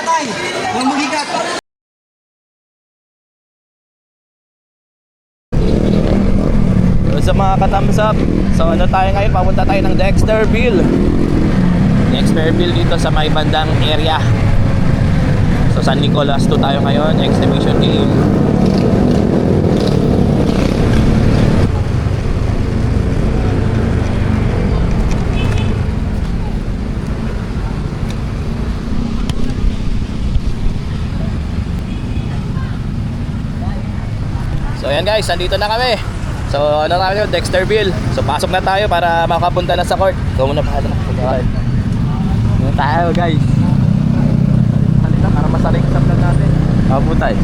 tatay. Huwag magigat. Sa mga ka-thumbs up, so ano tayo ngayon, papunta tayo ng Dexterville dito sa may bandang area. So San Nicolas 2 tayo ngayon, exhibition game. So ayan guys, nandito na kami. So ano tayo, Dexterville. So pasok na tayo para makapunta na sa court. So muna pa natin sa court. Muna tayo guys. Halika para masaling-sap lang natin. Kaputay.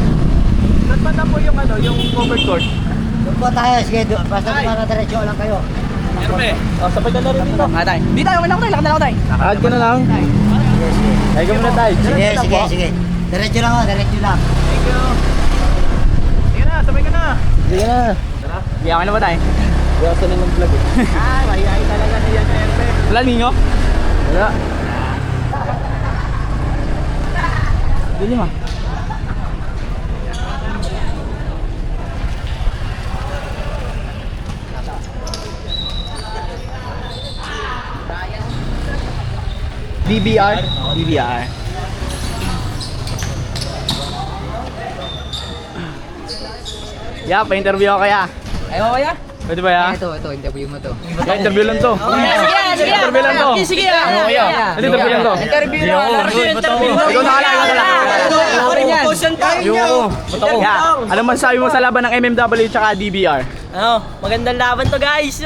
Saan ba na po yung ano, yung covered court? Doon po tayo, sige, basta para diretso lang kayo. Erme. Oh, sabay ka na rin dito. Tay. Di tayo, wala ko tayo, lakad na ako tayo. Lakad ka na lang. Ay ka muna tayo. Sige. Diretso lang ako, diretso lang. Thank you. Sige na, sabay ka na. Sige na. Di ako na ba tayo? Hindi ako sanay ng vlog eh. Mahihain talaga niya, Erme. Wala ninyo? Wala. Dili ma. DBR? DBR. Yeah, pa-interview ako kaya. Ayaw kaya? Pwede ba ya? Ito, interview mo to. Yeah, interview lang to. Sige. Interview lang to. Sige. Ano kaya? Ano interview lang to? Interview na. Ikaw na kala. Ako rin yan. Yung yeah. Ano masasabi mo sa laban ng MMW tsaka DBR? Ano, magandang laban to guys.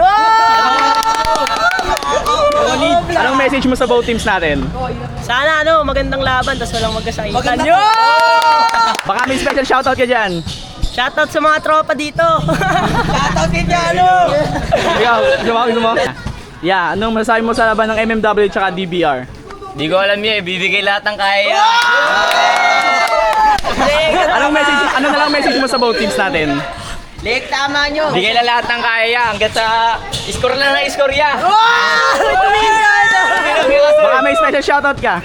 Anong message mo sa both teams natin? Sana ano, magandang laban tapos walang magkasakitan. Baka may special shoutout ka dyan. Shoutout sa mga tropa dito. Shoutout kay Jalo! Ikaw, gusto mo? Yeah, anong masasabi mo sa laban ng MMW tsaka DBR? Di ko alam yan, bibigay lahat ng kaya. Ano na lang message mo sa both teams natin? Lek, tama nyo. Bigay lang lahat ng kaya hanggat sa score lang na score ya. Baka may special shoutout ka.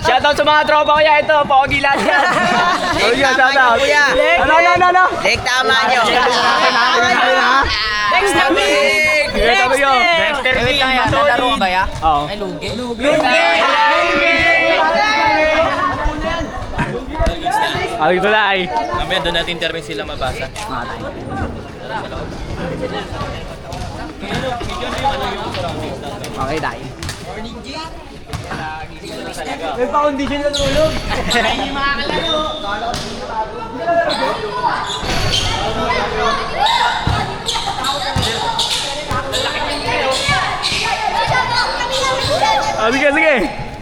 Shoutout sa mga tropa ko ya, ito, pogi lahat yan. Oh yeah, shoutout. Ano? Lek, tama nyo. Next topic! Next topic kaya, nalaro ka kaya? Oo. Ay, lugi. Ano ito na ay? Mamaya doon natin interview sila mabasa. Okay, tayo. May pa-condition na tulog. Sige.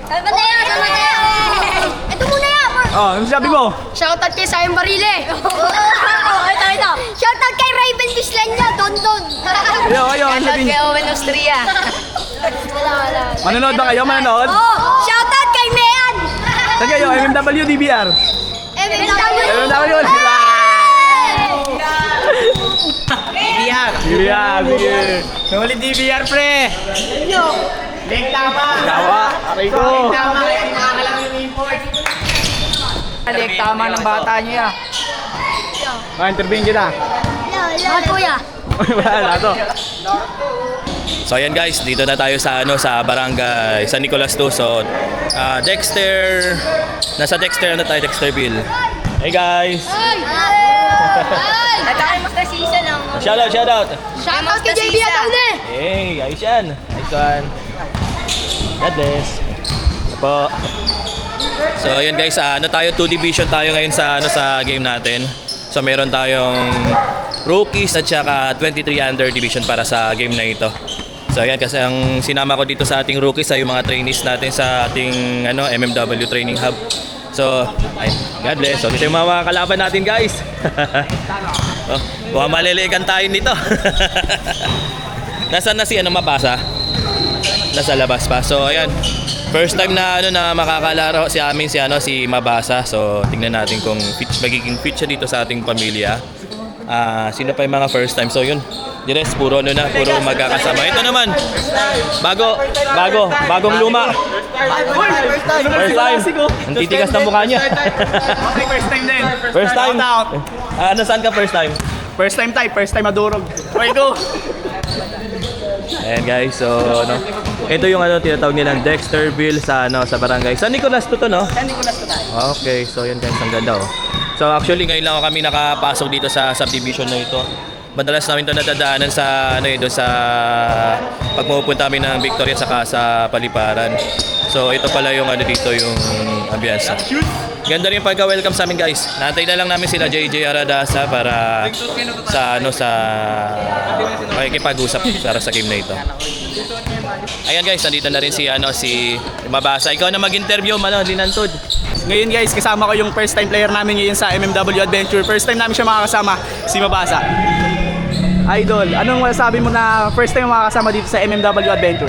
Sama tayo! Ito muna yan! Oh, ano sabi mo? Shoutout kay Sayang Barile! Ito! Shoutout kay Raven Bislanya! Don! Ayo, ano sabi niyo? Owen Austria! Wala. Manonood ba kayo? Manonood? Shoutout kay Mean! Saan kayo? MMW, DBR? MMW! DBR! DBR, sige. Sulit DBR, pre! Lek tama! Tawa, aray ko. Lek tama ng bata niya. Interviewin kita. Bakit kuya? Wala to. So ayan guys, dito na tayo sa sa Barangay San Nicolas 2. So nasa Dexterville. Hey guys. Ito kay Master Sisa lang. Shoutout. Shoutout kay JB Ataune! Hey, guys yan. Nice one. God bless. Po. So ayan guys, tayo 2 division tayo ngayon sa sa game natin. So meron tayong rookies at saka 23 under division para sa game na ito. So ayan, kasi ang sinama ko dito sa ating rookies ay yung mga trainees natin sa ating MMW Training Hub. So, ay, God bless. So, ito yung mga kalaban natin guys. Oh, mukhang maliligan tayo nito. Nasaan na si mabasa? Nasa labas pa. So, ayan. First time na na makakalaro si Mabasa. So, tingnan natin kung magiging fit siya dito sa ating pamilya. Sino pa yung mga first time? So, yun. The rest, puro magkakasama. Ito naman. Bagong luma. First time. Ang titigas ng mukha niya. Okay, first time din. First time. Ano, saan ka first time? First time tayo, first time madurog. Okay, go. Ayan guys, so ano, ito yung ano tinatawag nilang Dexterville sa ano sa barangay San Nicolas to no? San Nicolas to tayo. Okay, so yun guys, ang ganda oh. So actually ngayon lang kami nakapasok dito sa subdivision na ito. Madalas namin ito nadadaanan sa ano doon sa pag pumupunta kami ng Victoria saka sa Paliparan. So ito pala yung ano dito yung ambiance. Ganda rin pagka-welcome sa amin guys. Naantay na lang namin sila JJ Aradasa para sa ano sa makikipag-usap para sa game na ito. Ayan guys, nandito na rin si ano si Mabasa. Ikaw na mag-interview, Linantod. Ngayon guys, kasama ko yung first time player namin ngayon sa MMW Adventure. First time namin siya makakasama, si Mabasa. Idol, anong masasabi mo na first time makakasama dito sa MMW Adventure?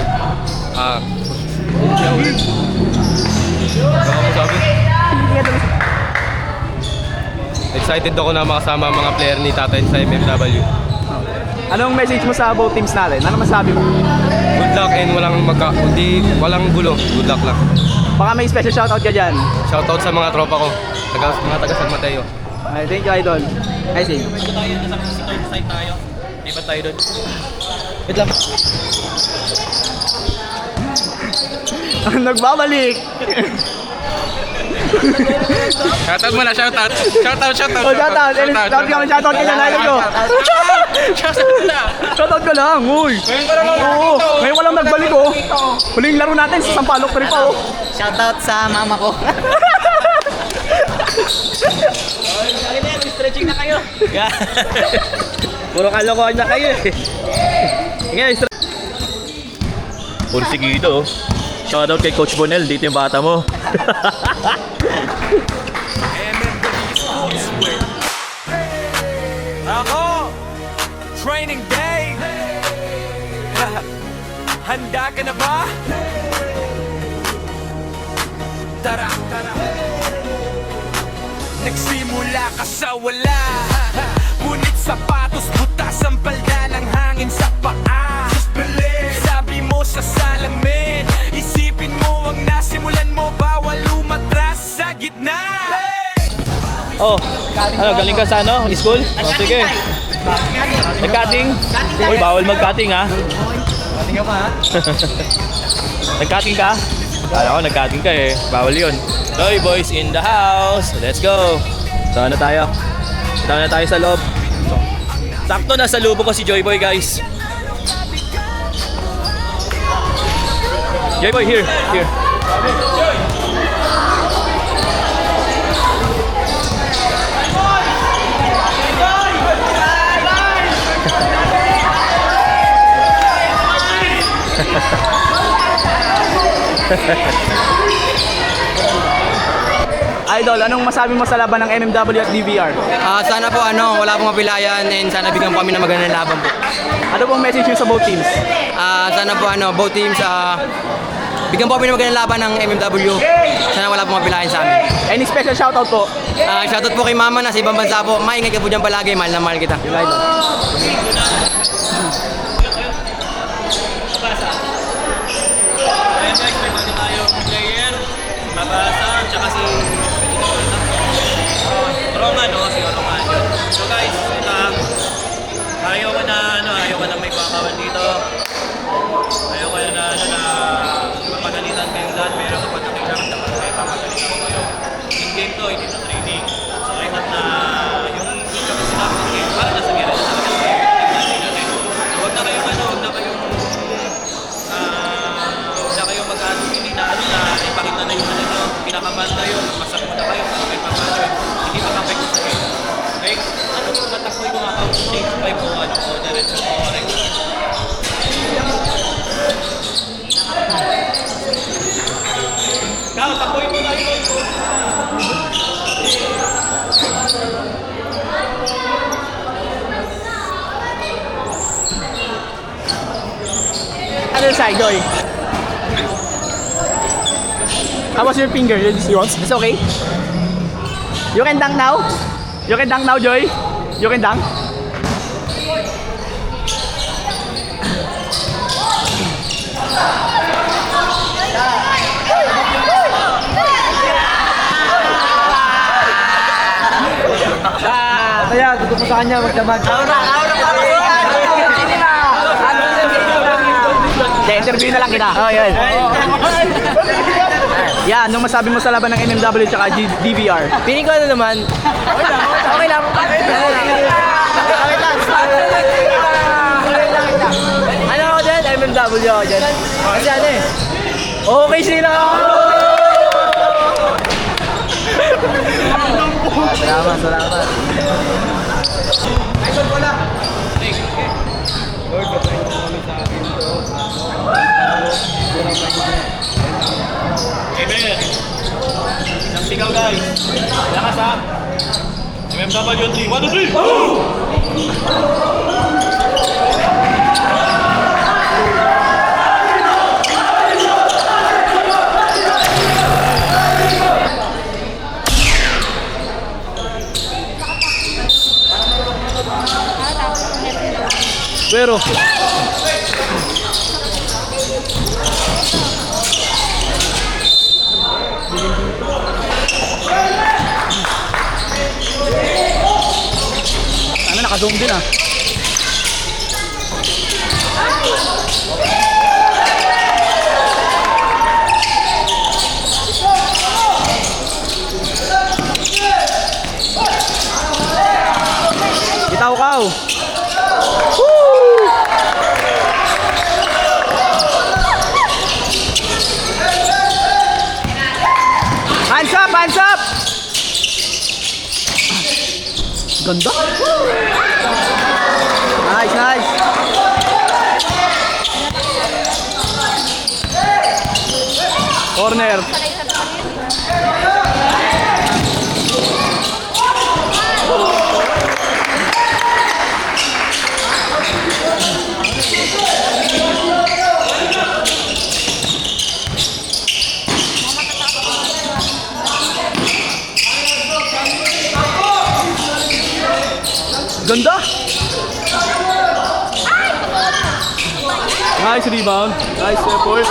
Excited ako na makasama ang mga player ni Tatay sa MMW. Anong message mo sa both teams natin? Ano masasabi mo? Good luck and walang gulo. Good luck lang. Baka may special shoutout ka dyan. Shoutout sa mga tropa ko, mga taga San Mateo. Ay, thank you, Idol. I see. Dito tayo, nasa third side tayo. Di ba tayo doon? Wait lang. Nagbabalik! Shoutout muna, shoutout. Shoutout. Oh, shoutout! Shoutout ka dyan, Idol ko! Shoutout ka lang, uy! Oo, ngayon walang nagbalik, oh! Huling laro natin sa Sampaloc pa rin pa, oh! Shoutout sa mama ko. Stretching na kayo. Puro kalokohan na kayo eh. Guys, puro sigido. Shoutout kay Coach Bonel, dito yung bata mo. Ako, training day. Handa ka na ba? Tara, tara. Nagsimula ka sa wala, ngunit sapatos, butas ang palda ng hangin sa paa. Sabi mo sa salamin, isipin mo ang nasimulan mo, bawal umatras sa gitna. Oh, ano, galing ka sa ano? School? Oh, sige. Nag-cutting? Uy, bawal mag-cutting ha. Cutting ka pa ha? Nag-cutting ka? Kala ko nag-cutting ka eh. Bawal yun. Joy Boys in the house. Let's go. So ano tayo? Ito na tayo sa loob. Sakto na sa lubo ko si Joy Boy guys. Joy Boy, here. Here. Idol, anong masabi mo sa laban ng MMW at DVR? Sana po wala pong mapilayan and sana bigyan po kami ng magandang laban po. Ano pong message nyo sa both teams? Sana po both teams bigyan po kami ng magandang laban ng MMW. Sana wala pong mapilayan sa amin. Any special shoutout po? Shoutout po kay mama na sa ibang bansa po. Maingay ka po dyan palagi, mahal na mahal kita. Ayan guys, may bago tayong player. Si Mabasa, tsaka si Roman, no? Si Roman. So guys, ito ayaw ko na may pakawan dito. Ayaw ko na mapagalitan kayong lahat. Pero kapag kailangan dapat may papagalitan ko kayo. In-game to, hindi na training. So I thought na yung kami sinabi ng game, para na sa gira na talaga sa game. Huwag na kayong mag-admini na ipakita na yung pinakabanda yun, masak mo na kayo, may pamalo hindi makapekto sa game. Okay? Ano kung matakbo yung mga change 5 o diretso o correct. Kau, takboy mo na yun. Other side, Joy. How was your finger? It's okay? You can dunk now? You can dunk now, Joy? You can dunk? kanya magdamag. Interview na lang kita. Oh, yun. Yan, anong masabi mo sa laban ng MMW tsaka DVR? Piling ko ano naman. Okay lang. Ano ako dyan? MMW ako dyan. Kasi ano eh. Okay sila! Salamat. Amen. Isang sigaw guys. Lakas ha. MMW 3. 1, 2, 3. Pero ano, naka-zoom din ah. Itaw-kaw. Hands up! Hands up! Ganda! Nice, nice! Corner! Ganda! Nice rebound. Nice effort.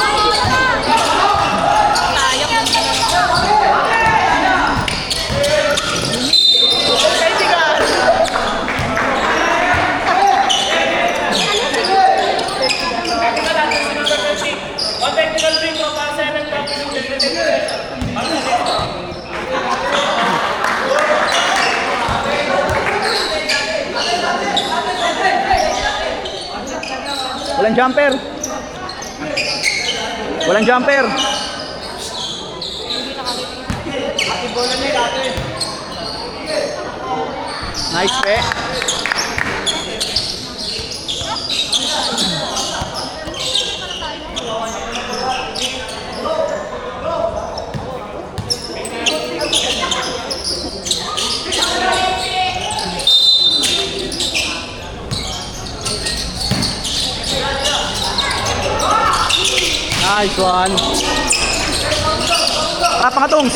Walang jumper. Walang jumper. Nice pe. Nice one. Pangatungs.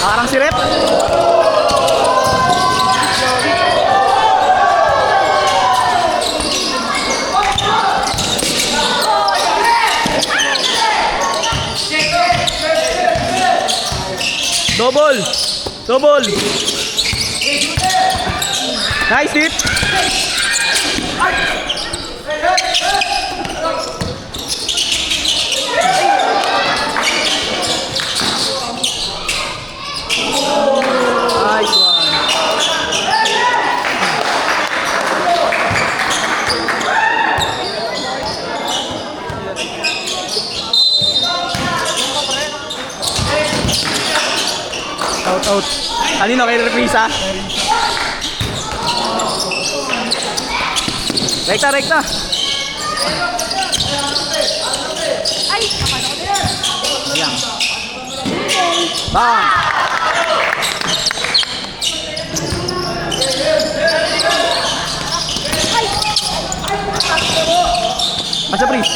Parang si Rep. Double! Double! Nice hit! Nice one! Out. Kanino kay Reprisa? Rekta. Ay, naman ako din. Ayan. Bang! Masa Pris?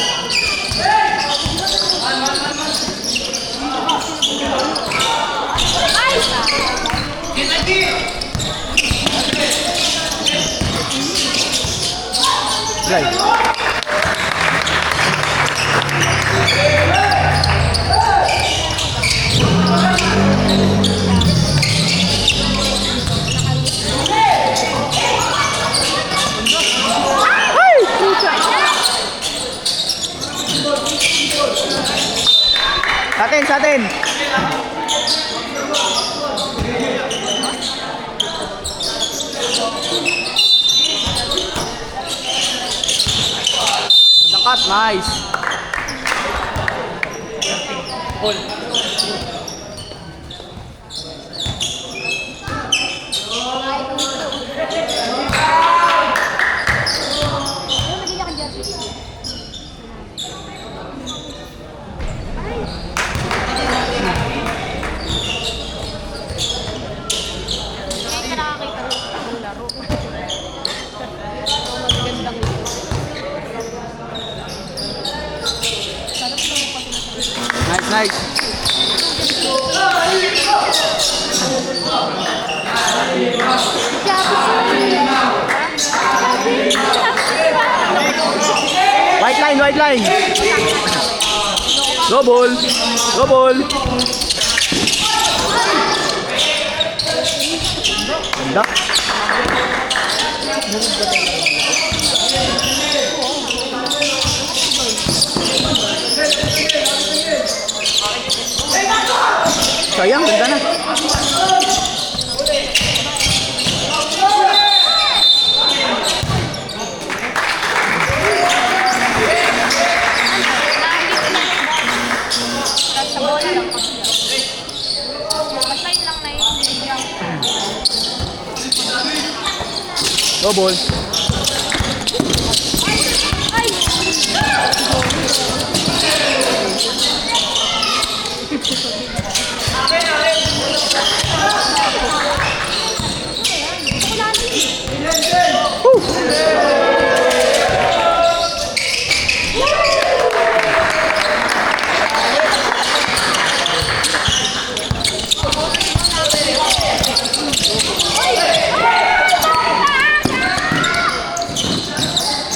bagay. Sa atin. Nakat, nice. Nice. White line. Go ball. Ganda. Sayang, ganda na. Go ball.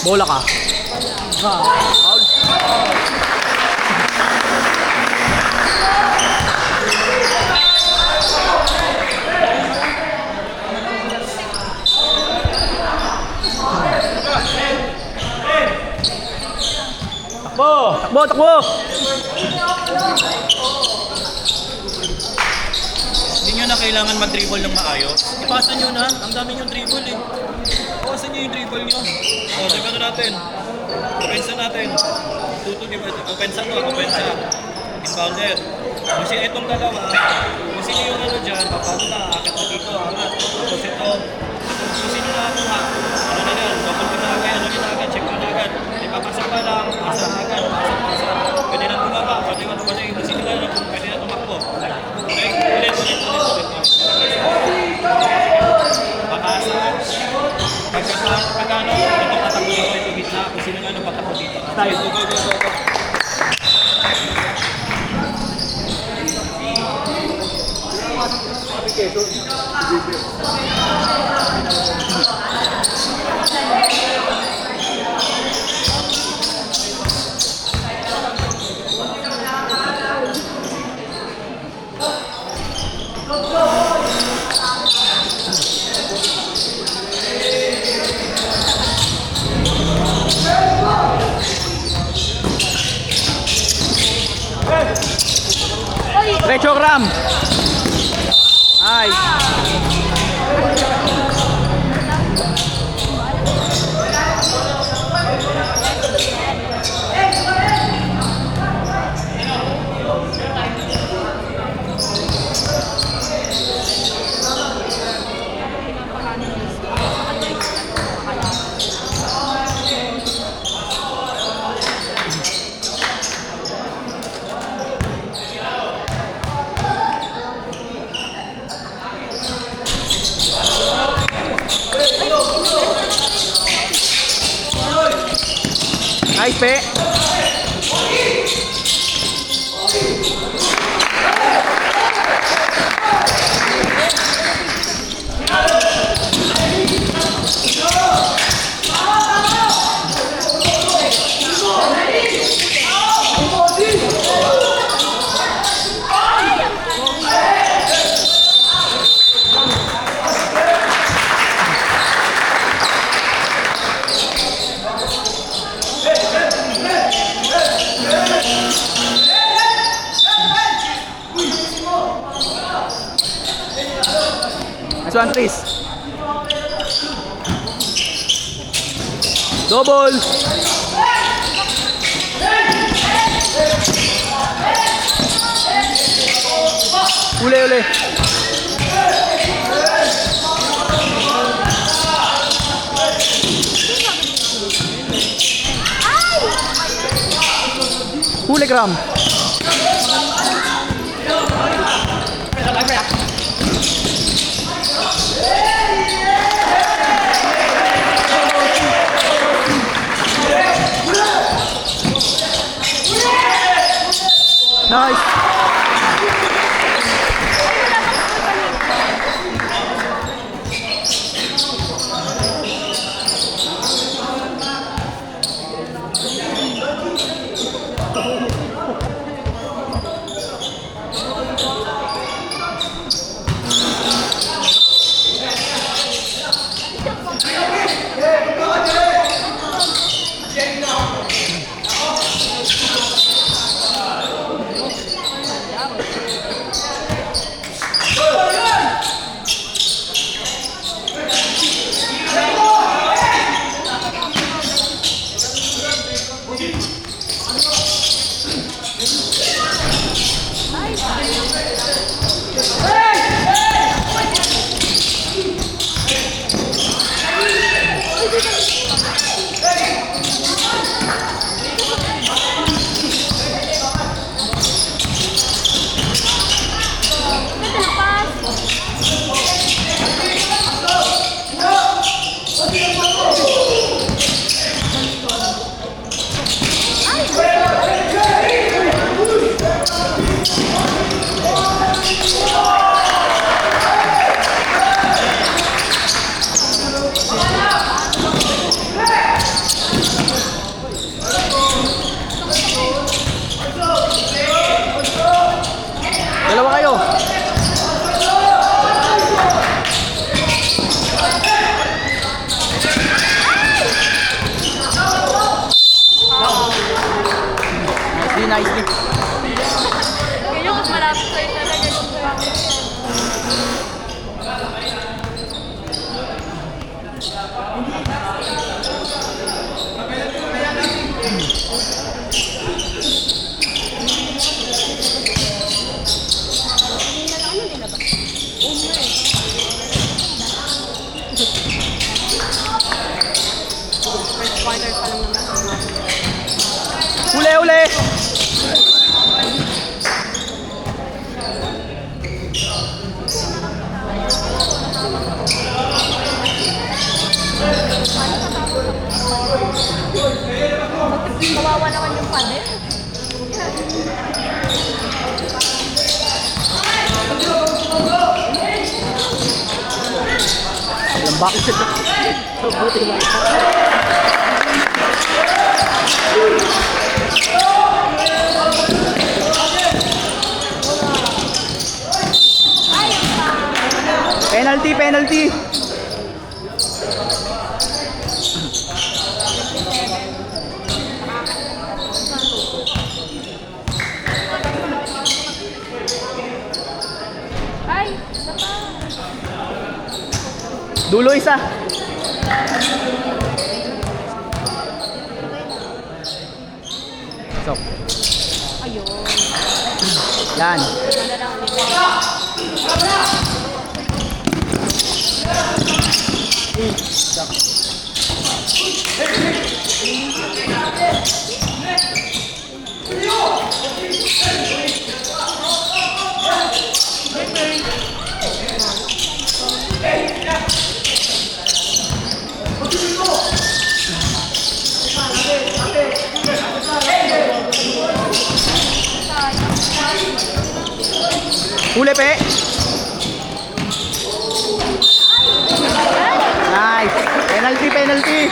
Bola ka. Foul. Takbo. Hindi nyo na kailangan mag-dribble ng maayos. Ipasa nyo na. Ang dami nyo dribble eh. Ipasan nyo yung dribble nyo. O, sige natin. Opensa natin. Opensa to. Inbounder. Kung sino itong dalawa, kung sino yung ano dyan, papano na, akit na dito, angat. Tapos ito, kung sino na ako ha, ano na yan, double ko na agad, ano na agad, check ko na agad. Ipapasok pa lang, pasa agad, pasa. Pwede na tumaba, pwede na tumaba, kung sino na lang, pwede na tumakbo. Okay? Ulit. Pakasa. Pagkano, ito patakbo dito, ito gitna, kung sino nga patakbo dito. Go. Rechogram. Nice. Nice, Pe. Nice one, Chris. Double. Uli. Huli, Kram. Nice. Dalawa kayo. Nicely. Ganyan mas malapit sa'yo talaga yung Uli. kawawa naman yung pader. Lambak. Buti lang. Penalty. Ay, isa pa. Dulo isa. So. Ayun. Yan. Huli, Pe. Nice. Penalty.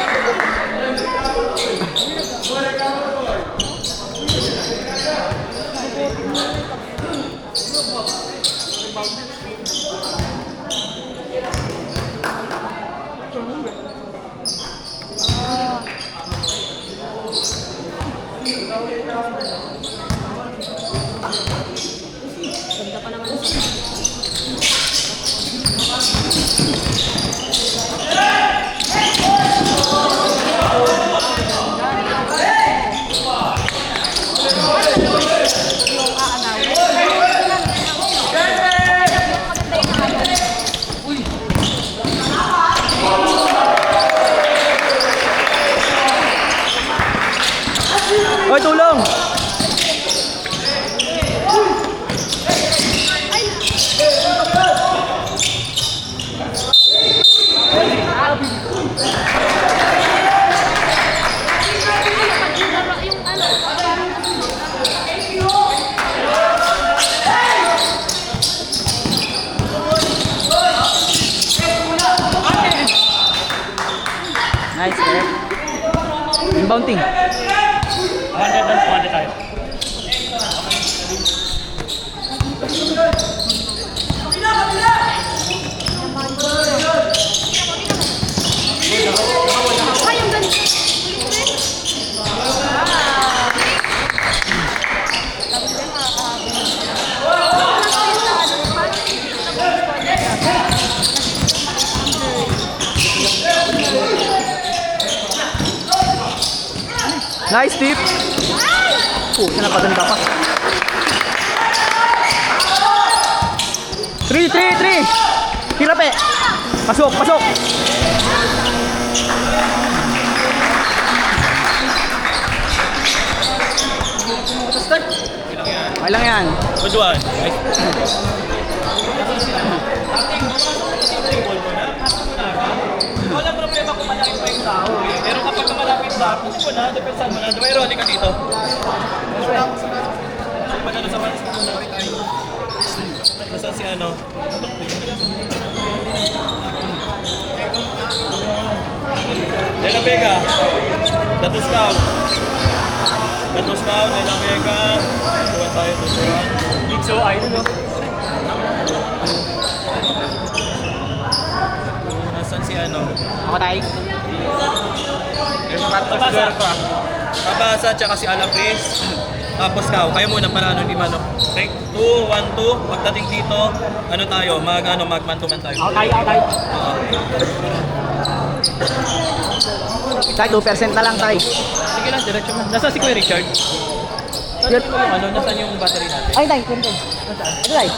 Ganda pa naman. gulong. Nice, sir. Inbounding. 100 tayo. Nice tip. Napadanda pa. 3. Hirap eh. Pasok. Okay lang yan. Good one. Wala problema kung malapit pa yung tao eh. Pero kapag malapit na, puso mo na, depensan mo na. Mayroon, ka dito. Magano sa manis mo na. Nasaan si ano? Dela Vega. Datos Scout. Dela Vega. Tuwan tayo, tuwan. So, ayun no. Nasaan si ano? Ako tayo. Kabasa, tsaka si Alapris. Tapos kayo muna para ano, di ba no? Take 2, 1, 2. Pagdating dito, ano tayo? Mag-man-to-man tayo. Ako tayo. Tayo, 2% na lang tayo. Sige lang, diretso mo. Nasaan si Kuya Richard? Nasaan yung ano? Nasaan yung battery natin? Ay, tayo, kunto. Ano tayo?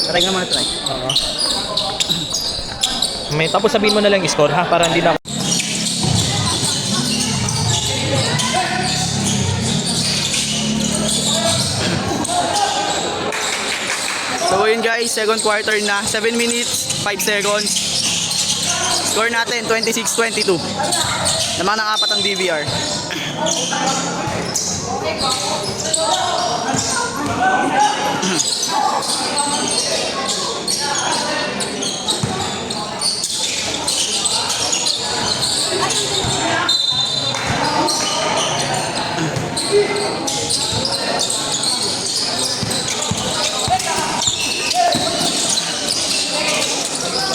Try nga muna, try. Oo. May tapos sabihin mo na lang i-score ha para hindi na ako. So yun guys, second quarter na, 7 minutes, 5 seconds. Score natin 26-22. Naman ng 4 ang DVR.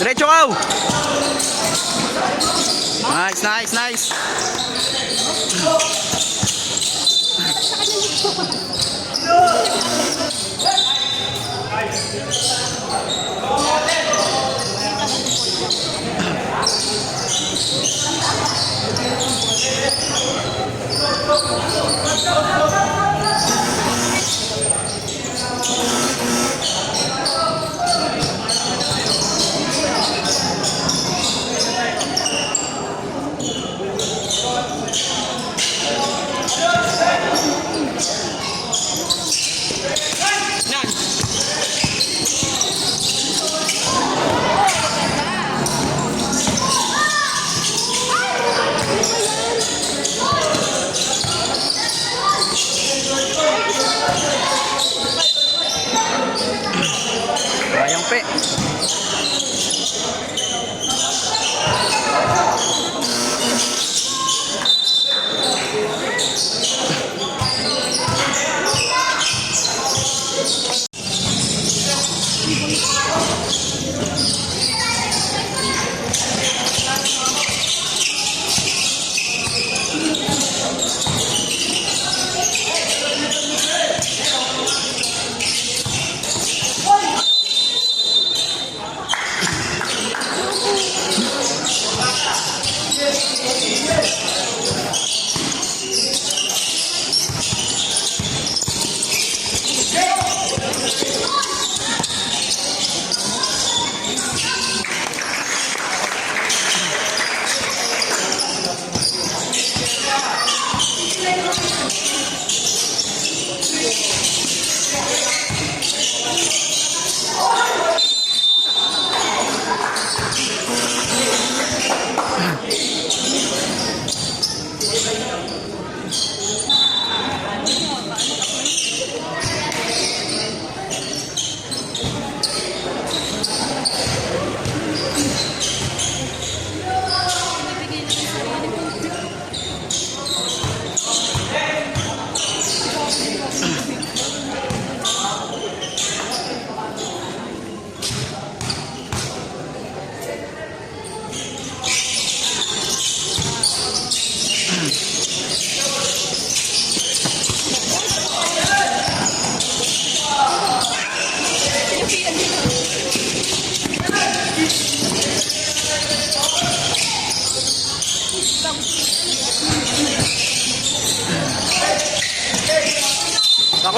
Diretso ka! Nice. Sayang pe.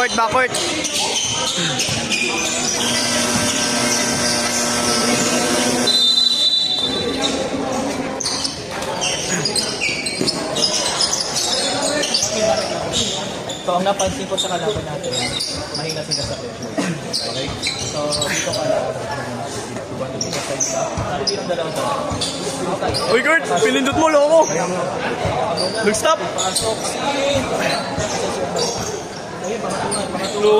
Backcourt. So, ang napansin ko sa kalaban natin, mahina sila sa pressure. Okay? So, dito ka lang. Hindi ng dalawang Uy, Kurt! Pinindot mo, loko! Nag-stop! No.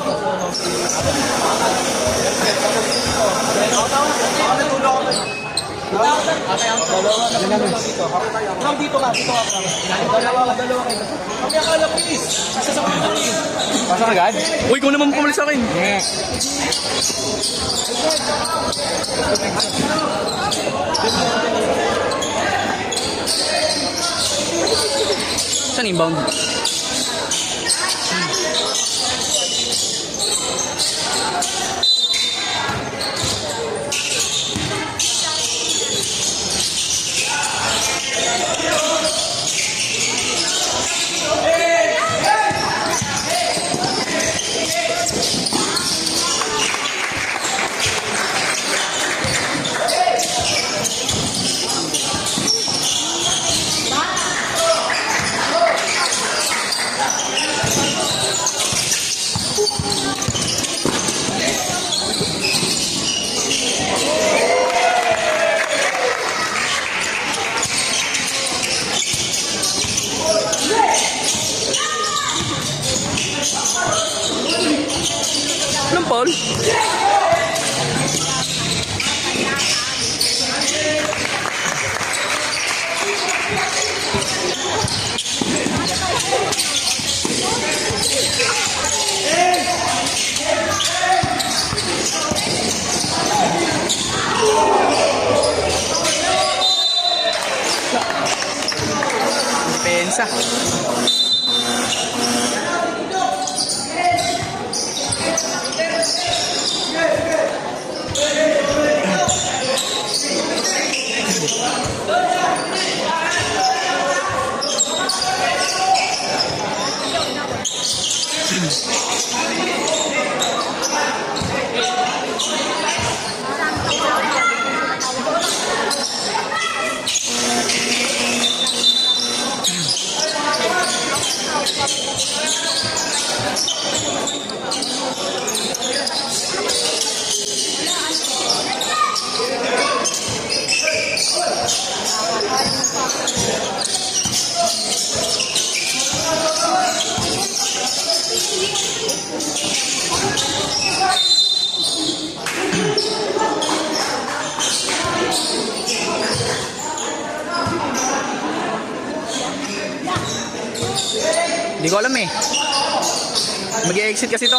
Dito ka. Dalawa kayo. Kami akala, please. Isa sa mga please. Pasok agad? Uy, kung naman pumalis sa akin. Saan inbound? Anong Paul? Pensa. Hindi ko alam eh. Mag-i-exit kasi to.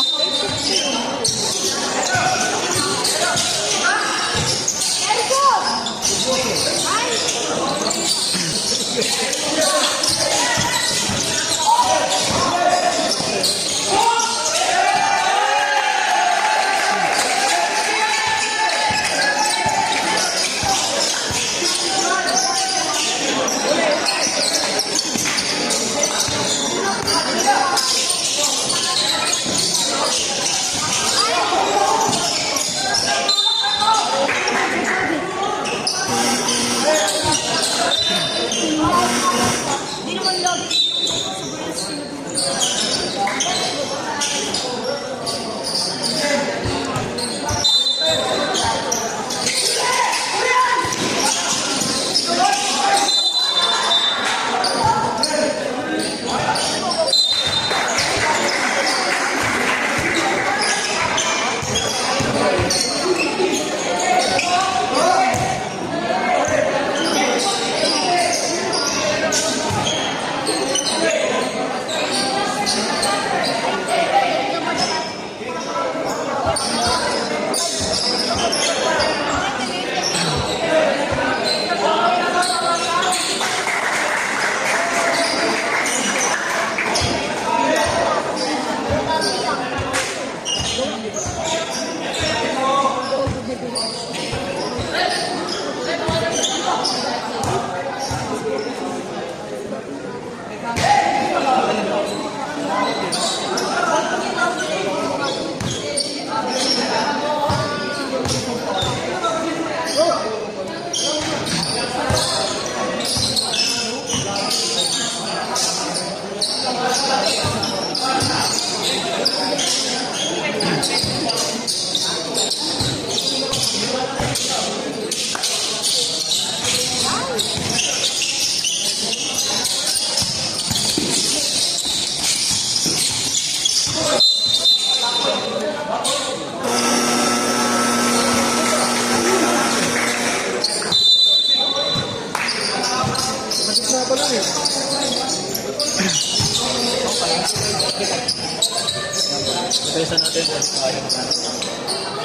pesa natin, tayo magkano.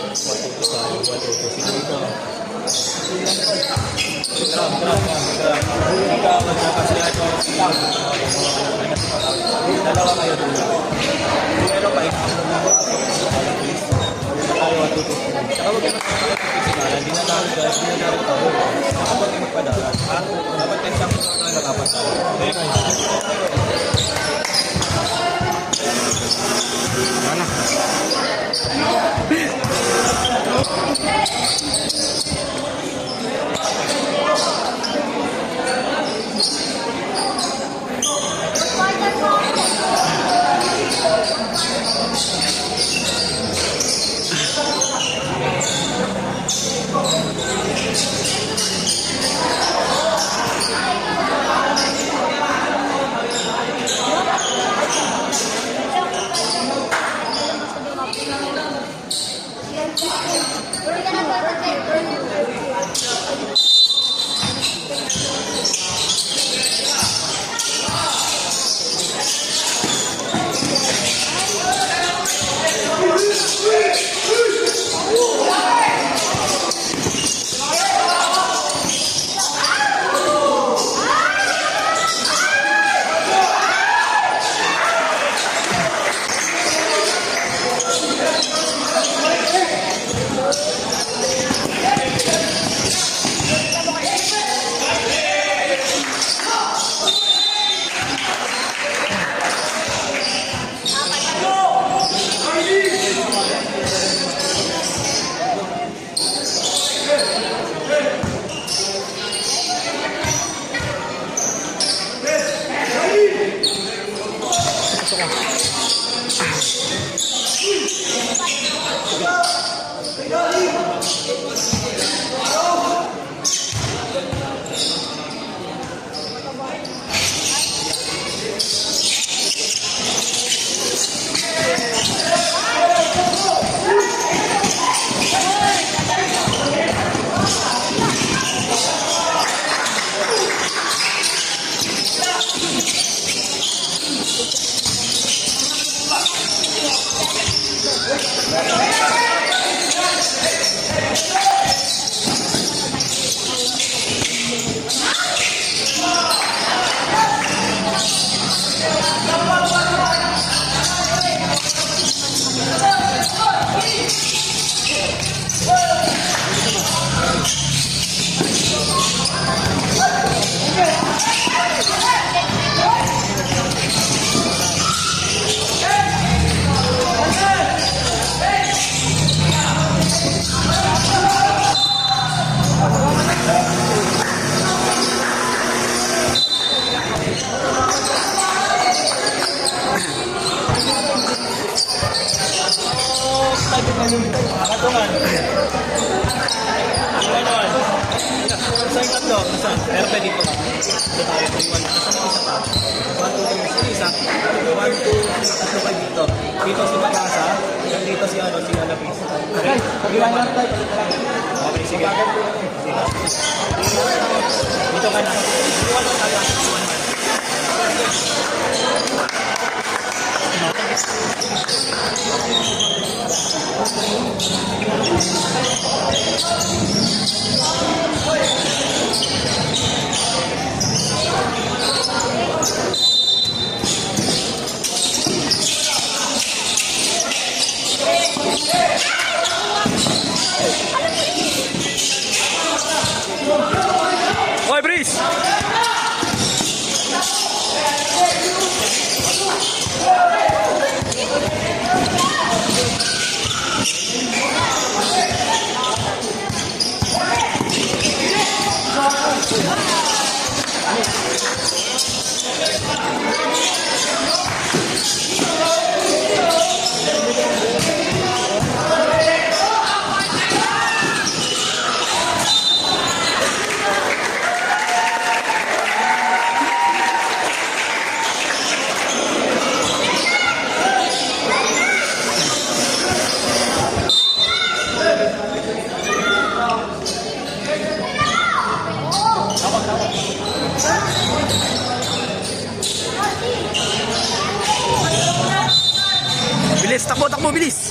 1-2 tayo, 1-2. Sino dito? Dalawa kayo dito. Pero pa ito. Tayo 1-2. Saka huwag kayo hindi na tayo guys, hindi na tayo tayo. Dapat kayo magpadala. Dapat kayo sa mga nakapasala. Okay? Dito si Matasa, dito si ano, si Alapis. Okay, pag-iwan lang tayo. Okay, sige. Dito ka na. Iwan lang tayo. Oy, Brice! Takbo, bilis!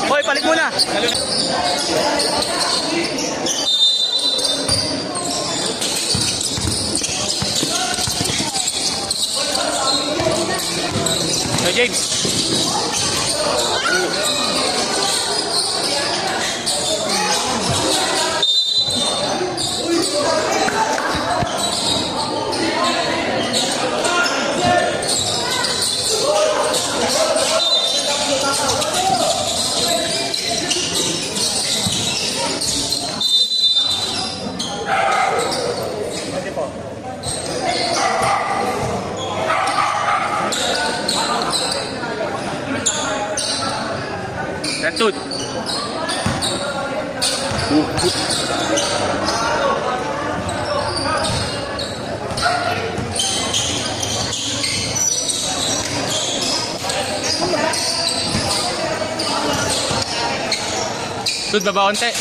Hoy, palit muna. Hey, James. Retud. Sud, baba onte.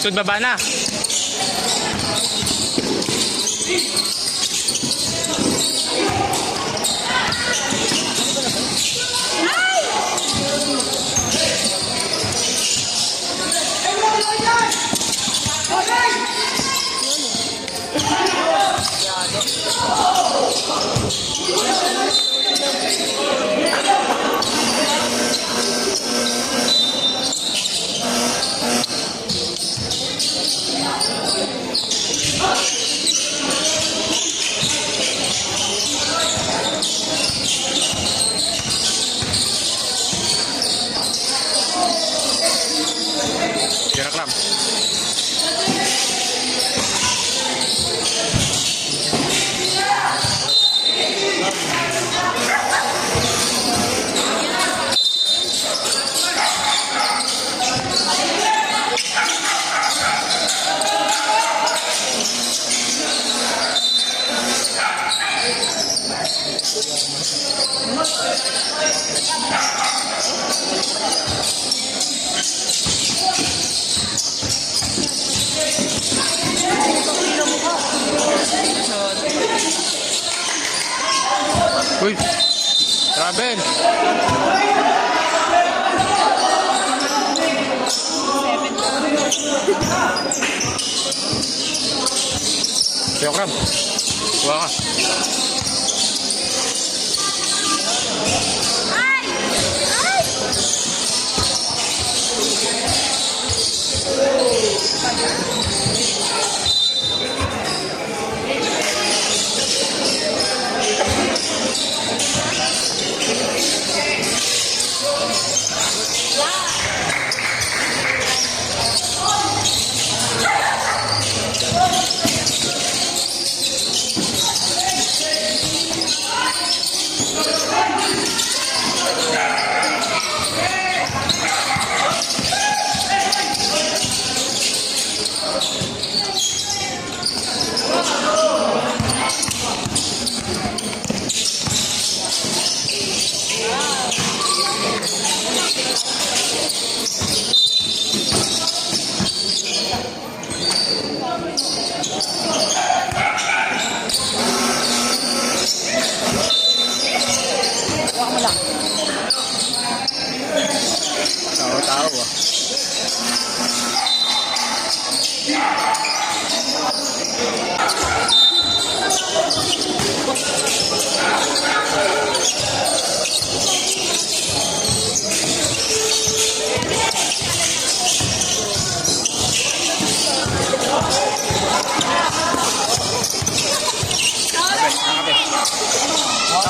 Sud, baba na. Gerak lam. Uy, Raben. Kaya Kram, kuha ka.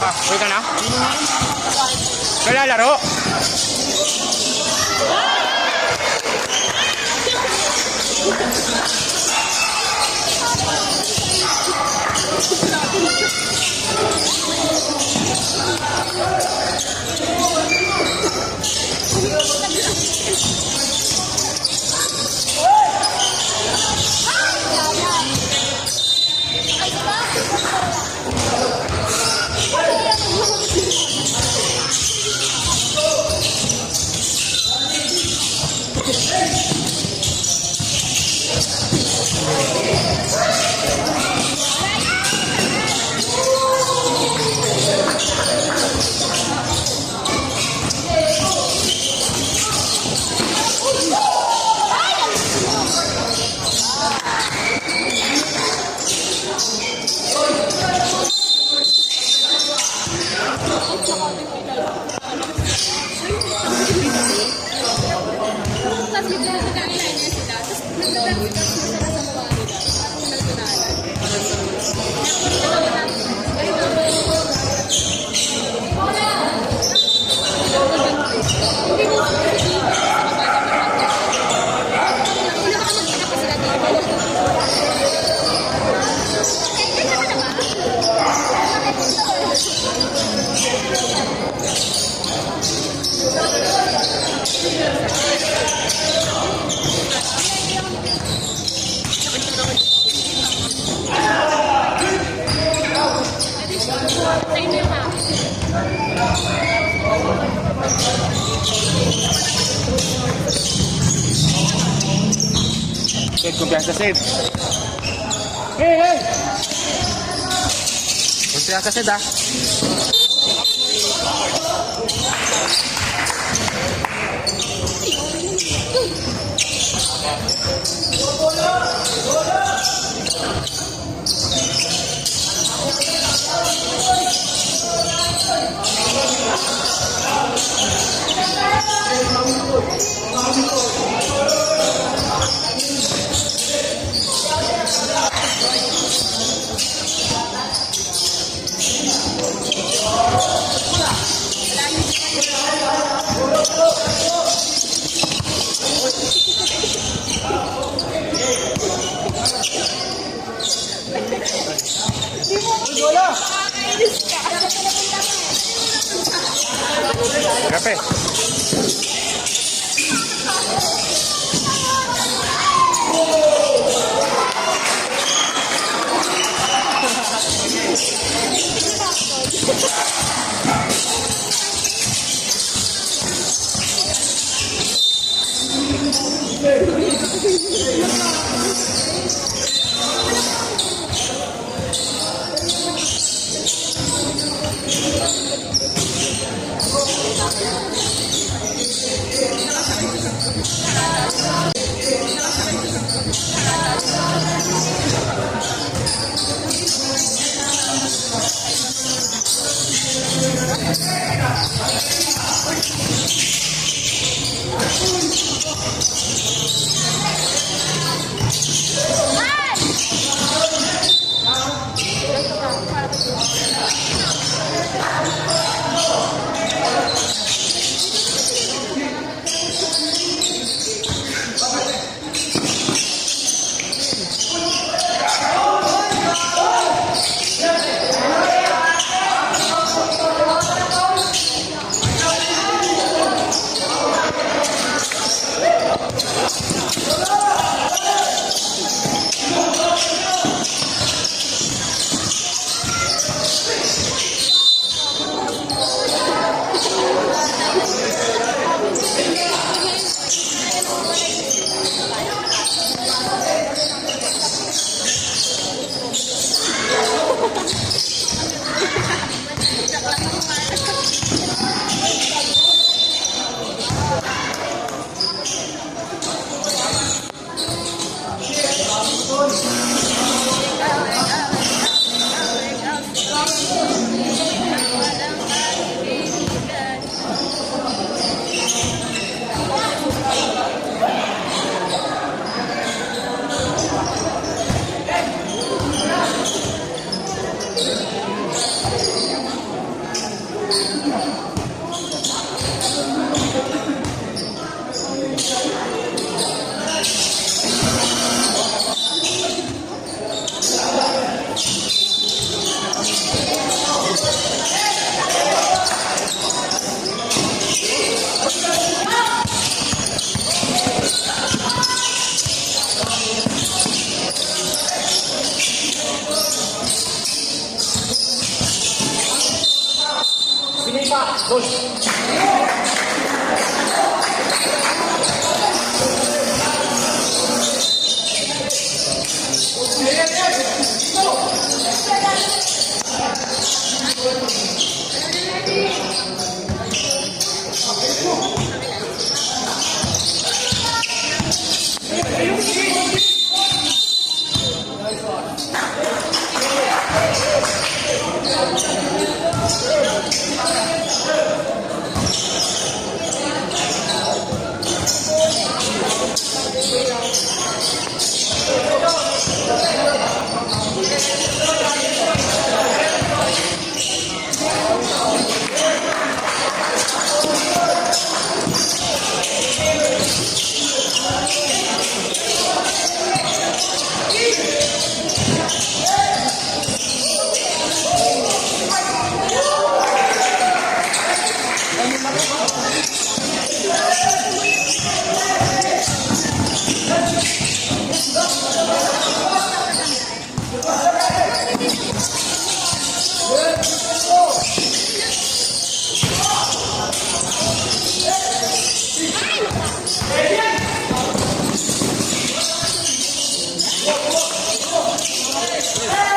Uwi ka na? Wala laro. Sid, kumpiyansa Sid. Hey! Kumpiyansa Sid ah. Kape.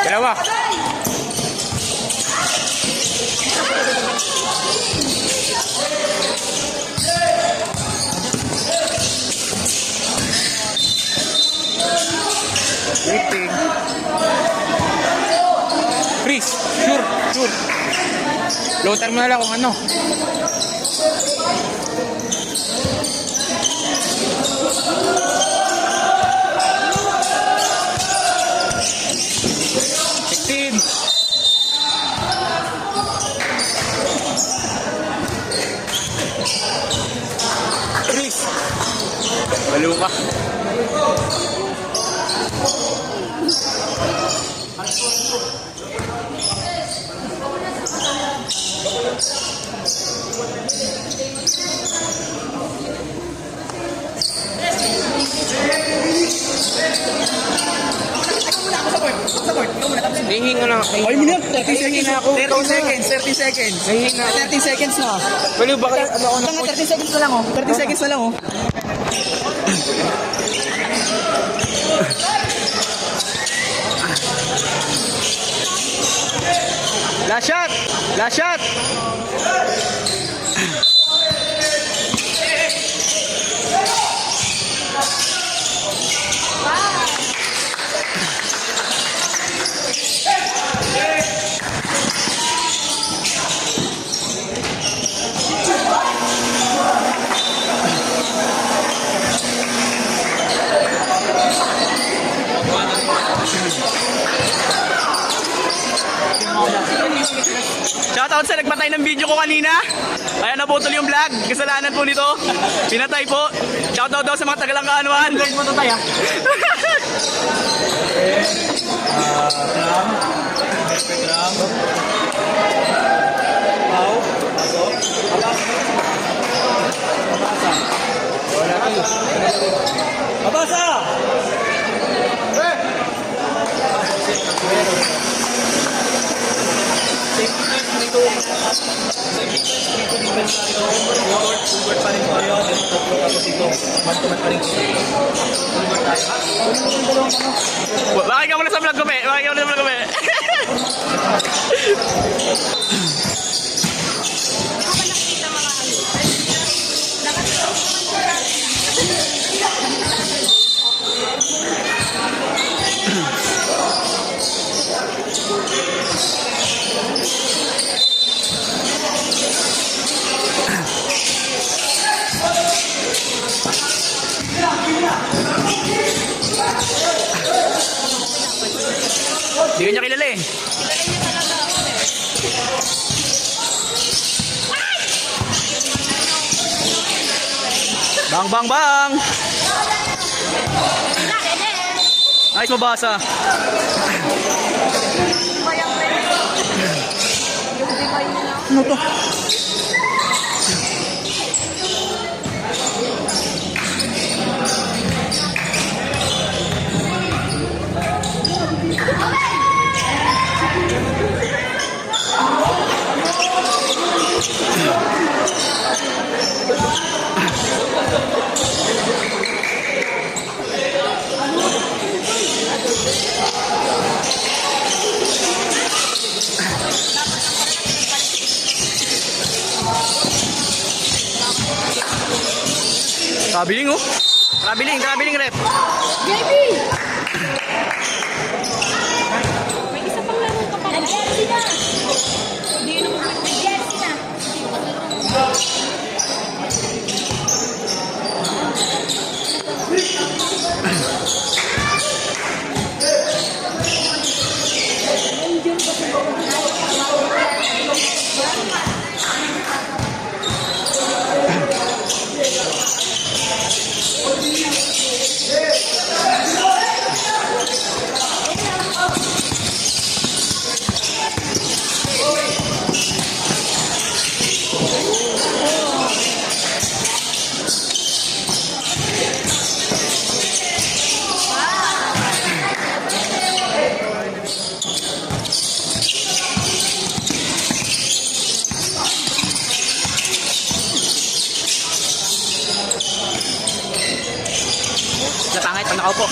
Dalawa. Waiting. Freeze. Sure. Floater mo na lang kung ano. Freeze. Balo ka. Hihinga na. Ay mo na, 30 seconds na ako. 30 seconds. Hihinga. 30 seconds na. Baliw ba kayo? Ano ako na? 30 seconds na lang oh. 30 seconds na lang oh. Last shot! Last shot! Shoutout sa nagpatay ng video ko kanina. Ayan, naputol yung vlog. Kasalanan po nito. Pinatay po. Shoutout daw sa mga Tagalangkaanuhan. Guys, matatay ah. Mabasa! Bakit ka muna sa vlog ko, be? Bakit ka muna sa vlog ko, be? Hindi ka niya kilala eh. Bang bang bang! Nice, mabasa. Ano to? Traveling oh. Traveling rep. JB! May isa pang laro ka pa. Nag-jersey na. Hindi yun naman nag-jersey na. Napangit pag nakaupo.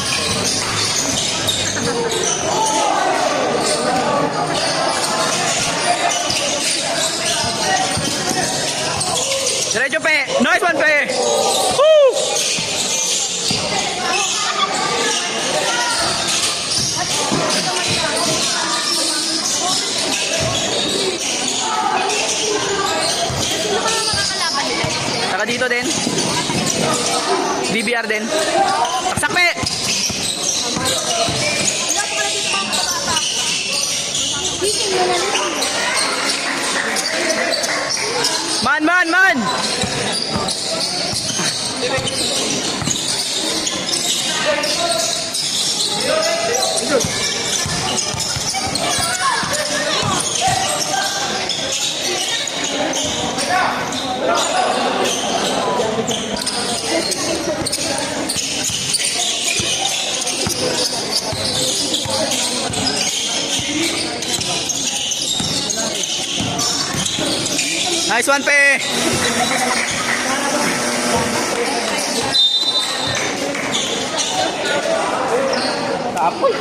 Diretso pe. Nice one pe. Woo! Saka dito din. DBR din. Saksak pe. Man. Nice one pe. Apoy.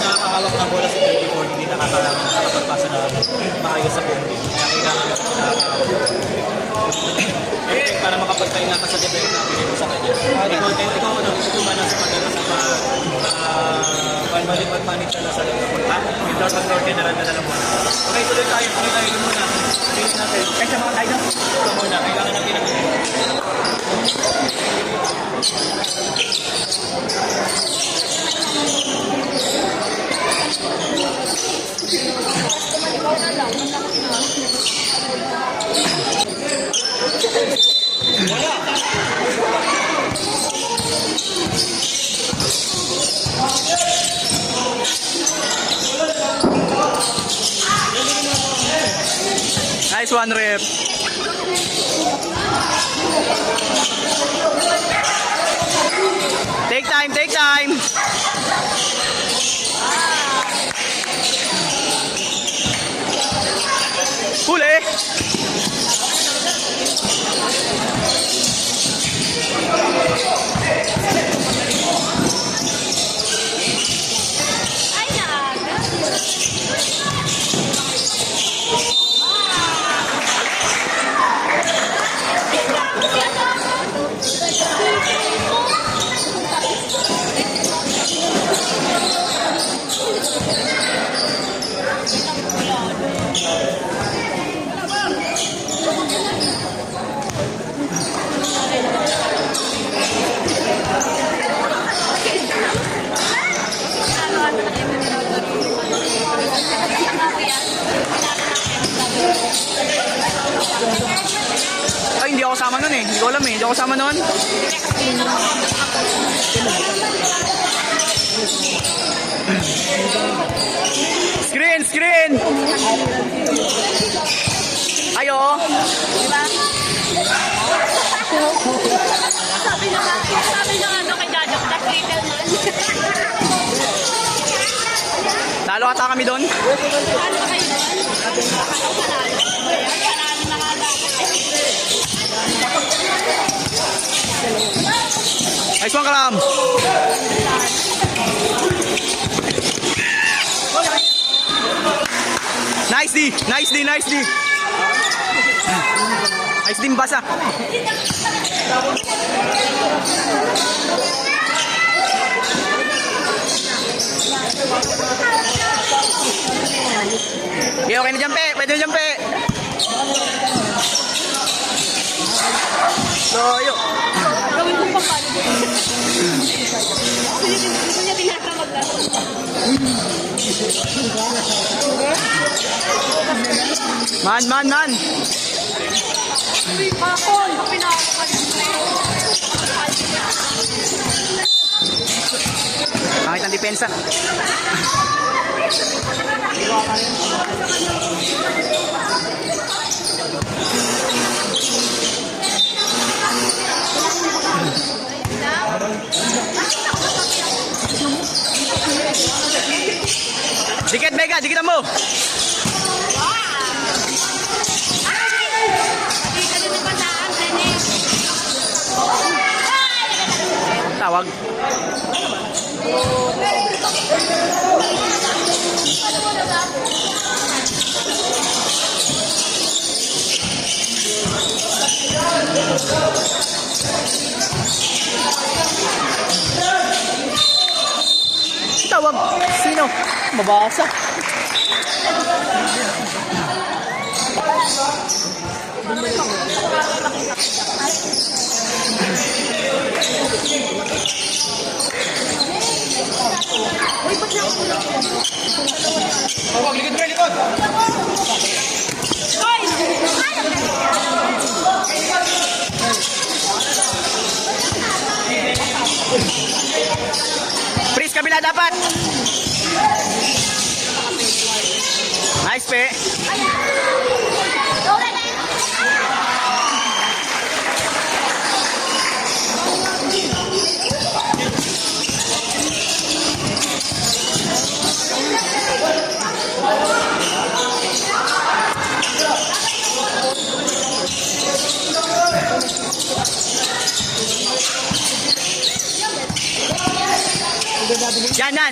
Nakakahawak ng bola sa 34, hindi nakakapagpasa na maayos sa pundi. Kaya kailangan para makapagpahinga ka sa defense na pinili mo sa kanya. Ikaw tutuman na sa pagkala sa pag-manage na sa Lord General na lang muna. Okay, tuloy tayo muna. Please natin. Kaya mga tayo ito muna, kailangan natin ang Nice one rep. Take time. Huli. Ay, naaga. Ay, hindi ako kasama nun eh. Hindi ko alam eh. Hindi ako kasama nun. Screen! Ayo. Diba? Sabi na ano kay Dadok, that little man. Talo ata kami doon. Ano kayo doon? Panalo na nga dapat. Nice one, Kalam. Nice D. Nice D. Nice D. Nice D, Mabasa. Okay, okay na dyan, pe. Pwede na dyan, pe. So, yun. Gawin ko pa paano. Gusto niya tinatamag na. Man. Pakol! Pinakakas. Bakit ang depensa? Dikit, Vega, dikitan mo. Tawag. Tawag. Sino? Mabasa. Tawag, likod mo, likod. Freeze, kabila dapat. Nice, pe.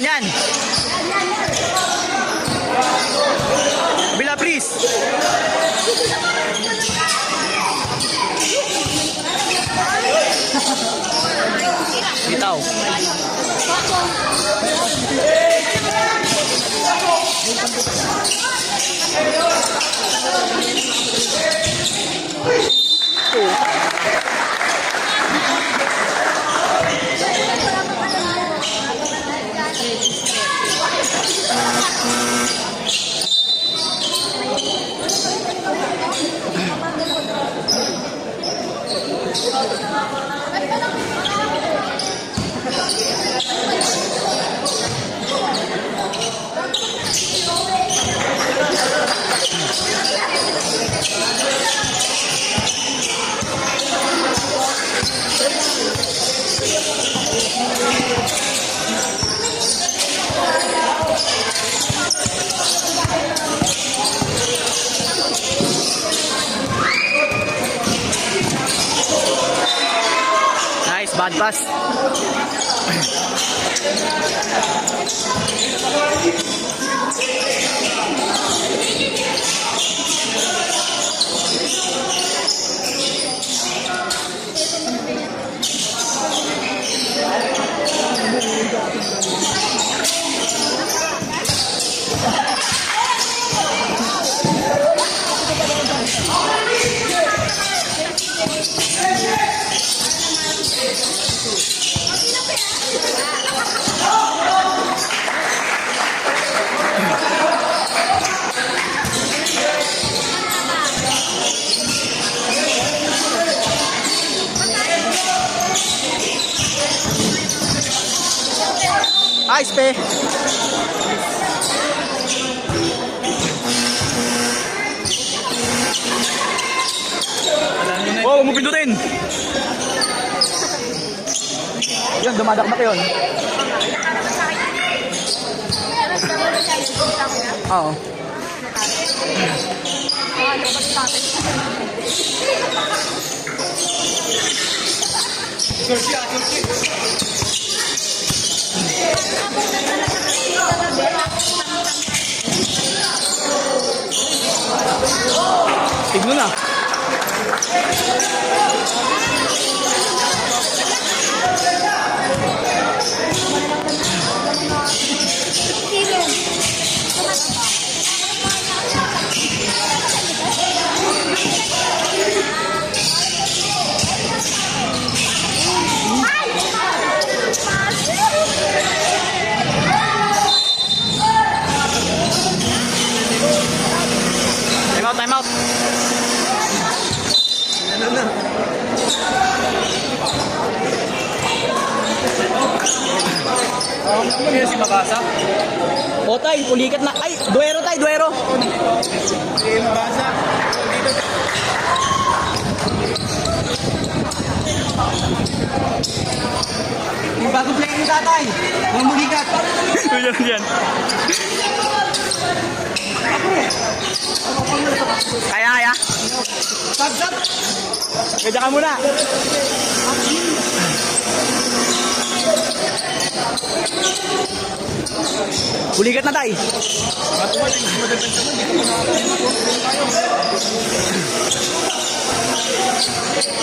Yan. Bila, please. Bitaw. Nice, bad pass. Nice, pe. Oh, huwag mo pindutin. Yun, dumadakmak yun. Oo. Ano na? Time out. Ano si Mabasa? O tay, ulikat na. Ay, duero tay, duero. Si Mabasa. Dito. Yung bagong play ni tatay. Yung mulikat. Yan. Kaya. Sab. Kaya ka muna. Ulikat na tay.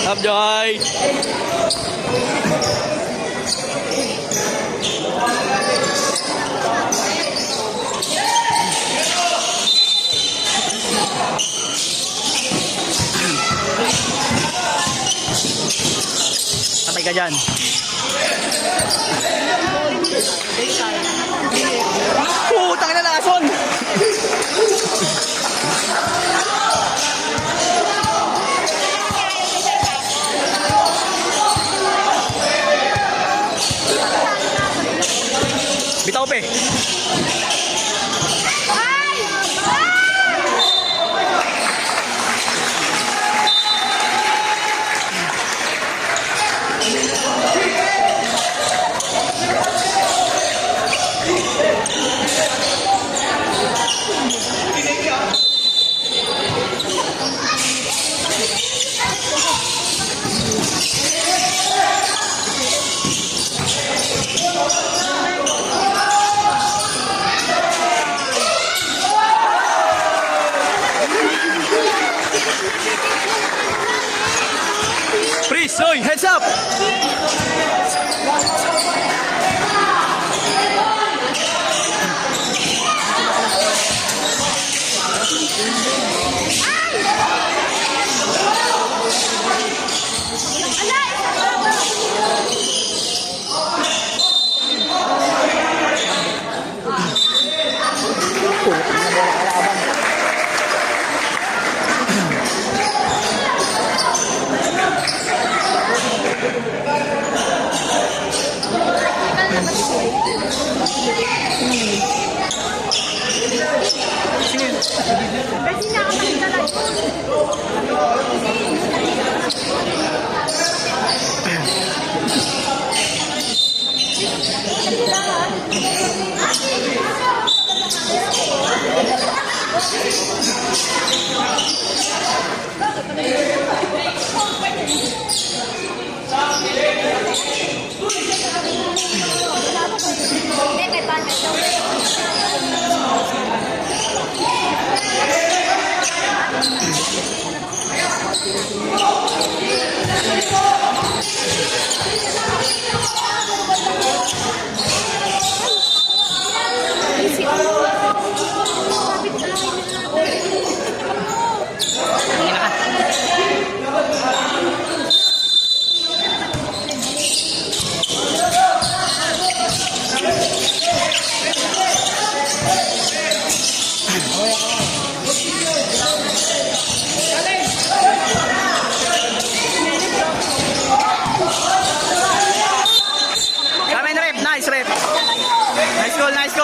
Up, Joy! Patay ka dyan. Putang na lason! Bitaw pe. Freeze! Oy! Heads up!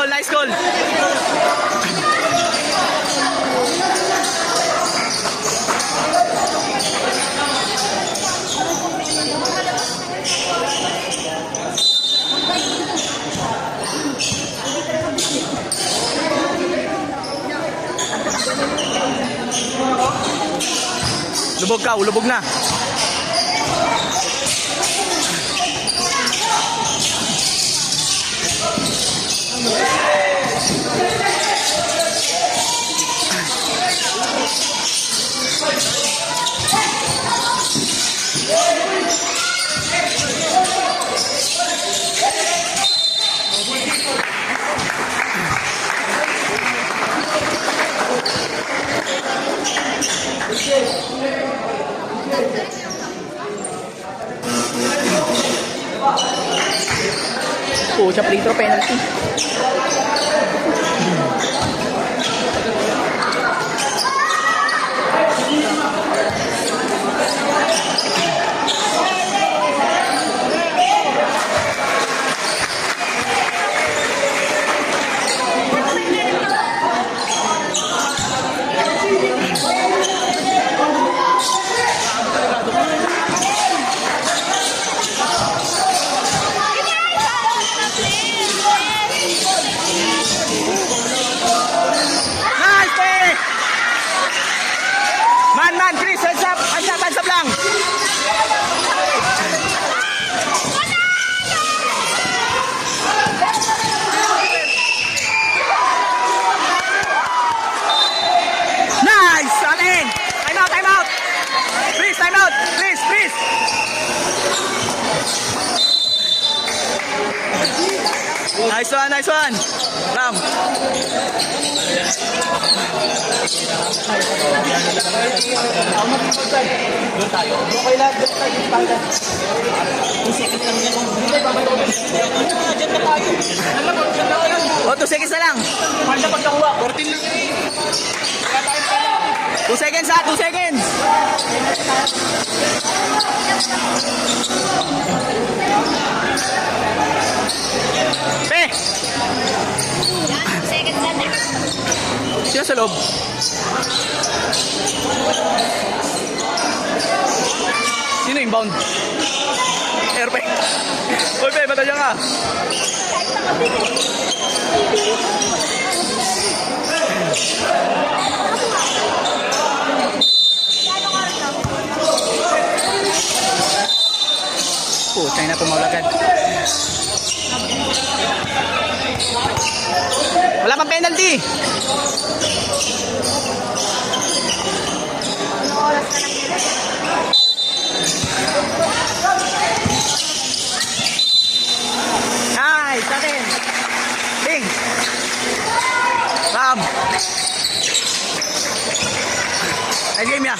Nice goal. Lubog na. Pucha, free throw penalty. Nice, play! Man, Chris, hands up lang. Nice, atin. Time out. Please, time out. Please. Nice one. Ram. O, 2 seconds na lang. 2 seconds ha, 2 seconds. Pe! Second na. Sino sa loob? Sino inbound? Airpe. Uy, Pe, ba't nandiyan ka? Tayo na tumawag agad. Wala pang penalty. Nice, atin. Ding. Ram. Nice game ya.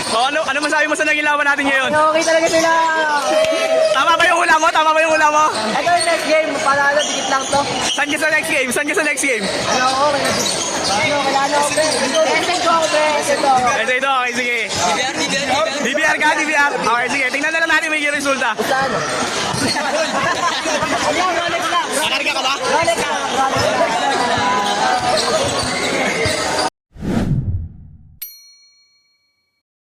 So, ano masabi mo sa naging laban natin ngayon? Okay talaga sila. Tama ba yung hula mo? Ito yung next game. Panalo, dikit lang to. Saan ka sa next game? Kailangan ako, pre. Send ko ako, pre. Ito, okay, sige. DBR ka? Okay, sige. Tingnan na lang natin may resulta. Saan? Rolex lang. Nakarga ka ba? Rolex lang.